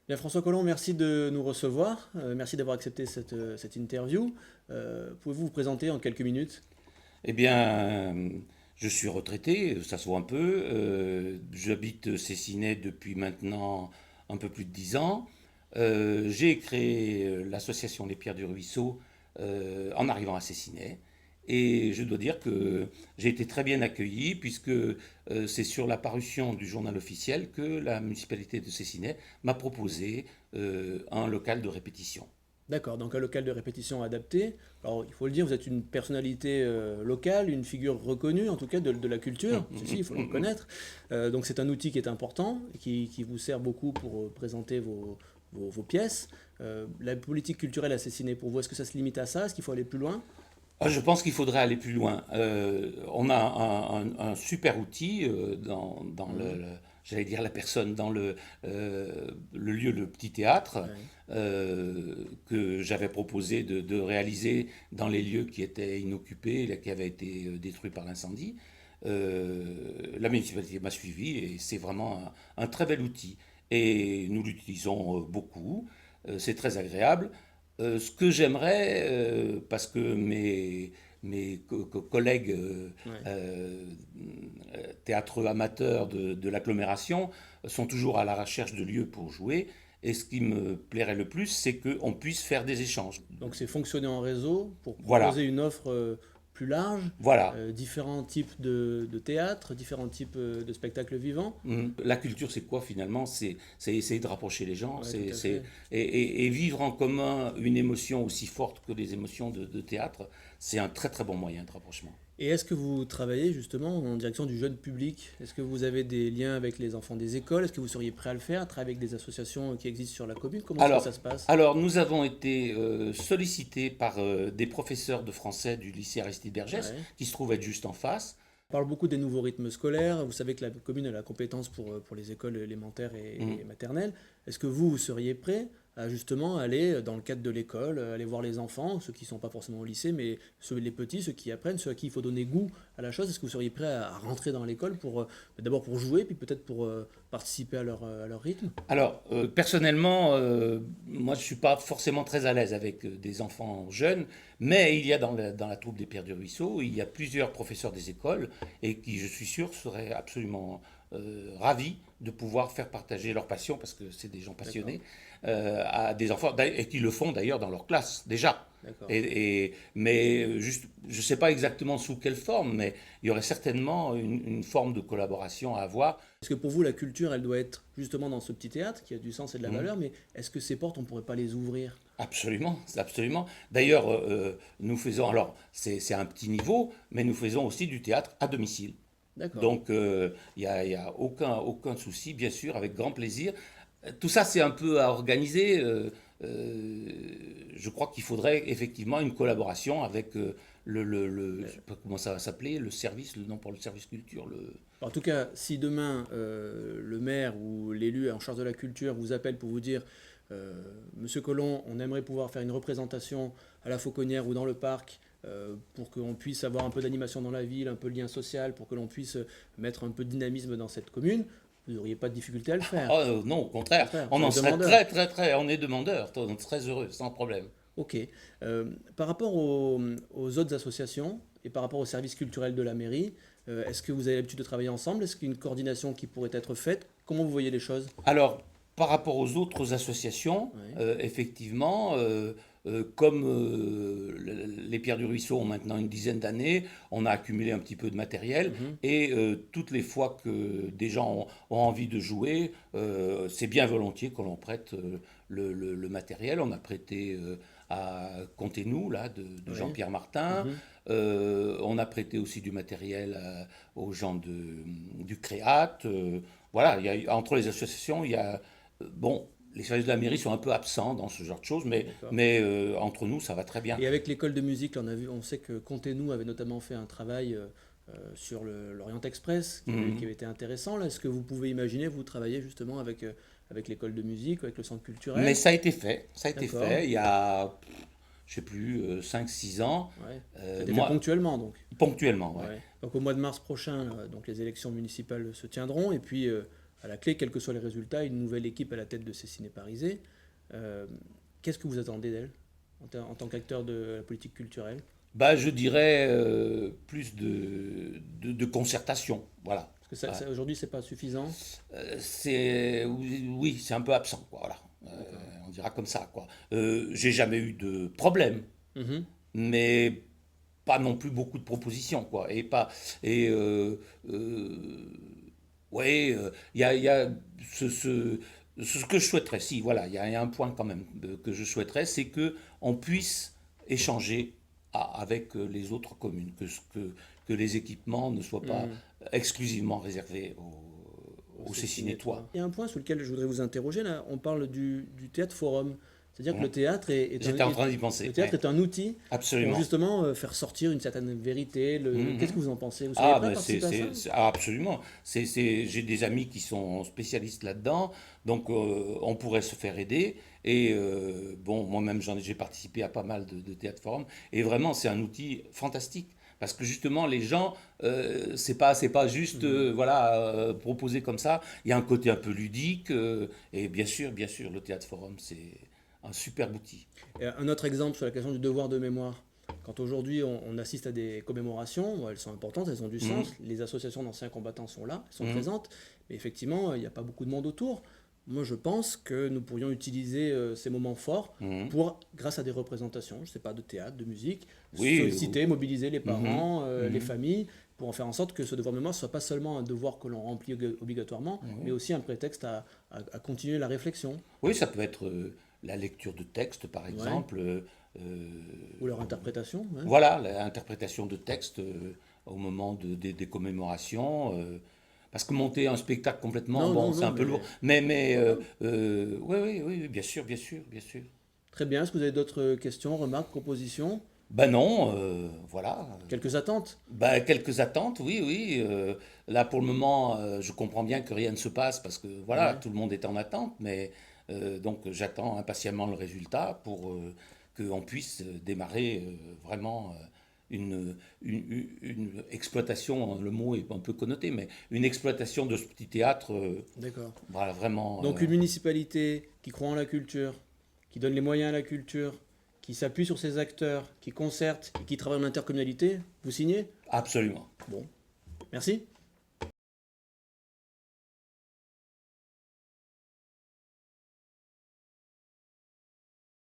Bien, François Collomb, merci de nous recevoir. Merci d'avoir accepté cette interview. Pouvez-vous vous présenter en quelques minutes? Eh bien, je suis retraité, ça se voit un peu. J'habite Cessinay depuis maintenant un peu plus de 10 ans. J'ai créé l'association Les Pierres du Ruisseau en arrivant à Cessinay. Et je dois dire que j'ai été très bien accueilli puisque c'est sur la parution du journal officiel que la municipalité de Cessinay m'a proposé un local de répétition. D'accord, donc un local de répétition adapté. Alors, il faut le dire, vous êtes une personnalité locale, une figure reconnue, en tout cas de la culture. Ceci, il faut le reconnaître. Donc, c'est un outil qui est important, qui vous sert beaucoup pour présenter vos pièces. La politique culturelle assassinée pour vous, est-ce que ça se limite à ça? Est-ce qu'il faut aller plus loin? Ah, je pense qu'il faudrait aller plus loin. On a un super outil dans Mhm. j'allais dire la personne, dans le lieu, le petit théâtre, Ouais. que j'avais proposé de réaliser dans les lieux qui étaient inoccupés, là, qui avaient été détruits par l'incendie. La municipalité m'a suivi et c'est vraiment un très bel outil. Et nous l'utilisons beaucoup. C'est très agréable. Ce que j'aimerais, parce que mes collègues Ouais. euh, théâtreux amateurs de l'agglomération sont toujours à la recherche de lieux pour jouer, et ce qui me plairait le plus, c'est qu'on puisse faire des échanges. Donc c'est fonctionner en réseau pour proposer Voilà, une offre plus large, voilà. différents types de théâtre, différents types de spectacles vivants. La culture, c'est quoi finalement? C'est essayer de rapprocher les gens, Oui, tout à fait. et vivre en commun une émotion aussi forte que les émotions de théâtre, c'est un très très bon moyen de rapprochement. Et est-ce que vous travaillez justement en direction du jeune public? Est-ce que vous avez des liens avec les enfants des écoles? Est-ce que vous seriez prêt à le faire, à travailler avec des associations qui existent sur la commune? Comment est-ce que ça Alors, se passe? alors, nous avons été sollicités par des professeurs de français du lycée Aristide Bergès, Ouais. qui se trouve être juste en face. On parle beaucoup des nouveaux rythmes scolaires. Vous savez que la commune a la compétence pour les écoles élémentaires et Mm. maternelles. Est-ce que vous seriez prêt à justement aller dans le cadre de l'école, aller voir les enfants, ceux qui ne sont pas forcément au lycée, mais les petits, ceux qui apprennent, ceux à qui il faut donner goût à la chose? Est-ce que vous seriez prêt à rentrer dans l'école pour d'abord pour jouer, puis peut-être pour participer à leur rythme? Alors, personnellement, moi, je ne suis pas forcément très à l'aise avec des enfants jeunes, mais il y a dans la troupe des Pierres du Ruisseau, il y a plusieurs professeurs des écoles et qui, je suis sûr, seraient absolument ravis de pouvoir faire partager leur passion, parce que c'est des gens D'accord, passionnés, à des enfants, et qui le font d'ailleurs dans leur classe, déjà. d'accord. Mais juste, je ne sais pas exactement sous quelle forme, mais il y aurait certainement une forme de collaboration à avoir. Parce que pour vous, la culture, elle doit être justement dans ce petit théâtre qui a du sens et de la Mhm. valeur, mais est-ce que ces portes, on ne pourrait pas les ouvrir? Absolument, absolument. D'ailleurs, nous faisons, alors c'est un petit niveau, mais nous faisons aussi du théâtre à domicile. D'accord. Donc, y a aucun souci, bien sûr, avec grand plaisir. Tout ça, c'est un peu à organiser. Je crois qu'il faudrait effectivement une collaboration avec je sais pas comment ça va s'appeler, le service, le nom pour le service culture, le... En tout cas, si demain le maire ou l'élu en charge de la culture vous appelle pour vous dire Monsieur Collomb, on aimerait pouvoir faire une représentation à la Fauconnière ou dans le parc pour qu'on puisse avoir un peu d'animation dans la ville, un peu de lien social, pour que l'on puisse mettre un peu de dynamisme dans cette commune, vous n'auriez pas de difficulté à le faire. Ah, non, au Au contraire, contraire, vous on serez en serait demandeur. on est demandeur, très heureux, sans problème. Ok. Par rapport aux autres associations et par rapport au service culturel de la mairie, est-ce que vous avez l'habitude de travailler ensemble? Est-ce qu'il y a une coordination qui pourrait être faite? Comment vous voyez les choses? Alors, par rapport aux autres associations, Ouais. effectivement, comme les Pierres du Ruisseau ont maintenant une dizaine d'années, on a accumulé un petit peu de matériel, Mhm. et toutes les fois que des gens ont envie de jouer, c'est bien volontiers que l'on prête le matériel. On a prêté à Comptez-nous, là, de Oui. Jean-Pierre Martin. Mhm. On a prêté aussi du matériel aux gens du Créat. Voilà, entre les associations, il y a... bon, les services de la mairie sont un peu absents dans ce genre de choses, D'accord. mais entre nous, ça va très bien. Et avec l'école de musique, là, on sait que Conté-nous avait notamment fait un travail sur l'Orient Express qui Mhm. avait été intéressant. Là, est-ce que vous pouvez imaginer, vous travailler justement avec l'école de musique, avec le centre Mais culturel? ça a été fait, ça a été D'accord. fait il y a, je sais plus, 5 6 ans. Ouais. Ça a été fait Moi, ponctuellement donc. ponctuellement, ouais. Ouais. Donc au mois de mars prochain, donc les élections municipales se tiendront et puis à la clé, quels que soient les résultats, une nouvelle équipe à la tête de ces ciné-parisés. Qu'est-ce que vous attendez d'elle en tant qu'acteur de la politique culturelle? Bah, je dirais plus de concertation. Voilà. Parce que aujourd'hui, c'est pas suffisant. Oui, c'est un peu absent, quoi. Voilà. On dira comme ça, quoi. J'ai jamais eu de problème, Mhm. mais pas non plus beaucoup de propositions, quoi. Ouais, il y a ce que je souhaiterais, si, voilà, il y a un point quand même que je souhaiterais, c'est que on puisse échanger avec les autres communes, que les équipements ne soient pas Mhm. exclusivement réservés au C'est Cécinétois. Il y a un point sur lequel je voudrais vous interroger. Là, on parle du théâtre forum. C'est-à-dire que le théâtre J'étais en train d'y le penser. théâtre Ouais, est un outil pour absolument. justement faire sortir une certaine vérité. Qu'est-ce que Mhm. vous en pensez? Vous seriez Ah, prêt à ben participer à ça? absolument. J'ai des amis qui sont spécialistes là-dedans, donc on pourrait se faire aider. Et bon, moi-même, j'ai participé à pas mal de théâtre forum, et vraiment, c'est un outil fantastique. Parce que justement, les gens, c'est pas juste Mhm. voilà, proposé comme ça. Il y a un côté un peu ludique. Et bien sûr, le théâtre forum, c'est un superbe outil. Et un autre exemple sur la question du devoir de mémoire. Quand aujourd'hui on assiste à des commémorations, bon, elles sont importantes, elles ont du Mhm, sens, les associations d'anciens combattants sont là, elles sont mhm, présentes, mais effectivement, il n'y a pas beaucoup de monde autour. Moi, je pense que nous pourrions utiliser ces moments forts mhm. pour, grâce à des représentations, je ne sais pas, de théâtre, de musique, Oui, solliciter, mobiliser les mhm, parents, les mhm. familles, pour en faire en sorte que ce devoir de mémoire ne soit pas seulement un devoir que l'on remplit obligatoirement, mais Oui. aussi un prétexte à continuer la réflexion. Oui, ça peut être la lecture de textes, par Ouais. exemple. Euh, Ou leur interprétation. Ouais. voilà, l'interprétation de textes au moment des commémorations. Parce que monter un spectacle complètement, Non, bon, non, c'est non, un peu lourd. mais Mais pourquoi pas. oui, oui, oui, bien sûr, bien sûr, bien sûr. Très bien. Est-ce que vous avez d'autres questions, remarques, propositions? Ben non, voilà. Quelques attentes? Ben, quelques attentes, oui, oui. Là, pour le moment, je comprends bien que rien ne se passe parce que, voilà, Ouais. tout le monde est en attente. Mais donc, j'attends impatiemment le résultat pour qu'on puisse démarrer vraiment une exploitation. Le mot est un peu connoté, mais une exploitation de ce petit théâtre, D'accord. voilà, vraiment. Donc une municipalité qui croit en la culture, qui donne les moyens à la culture, qui s'appuie sur ses acteurs, qui concerte et qui travaille en intercommunalité, vous signez? Absolument. Bon. Merci.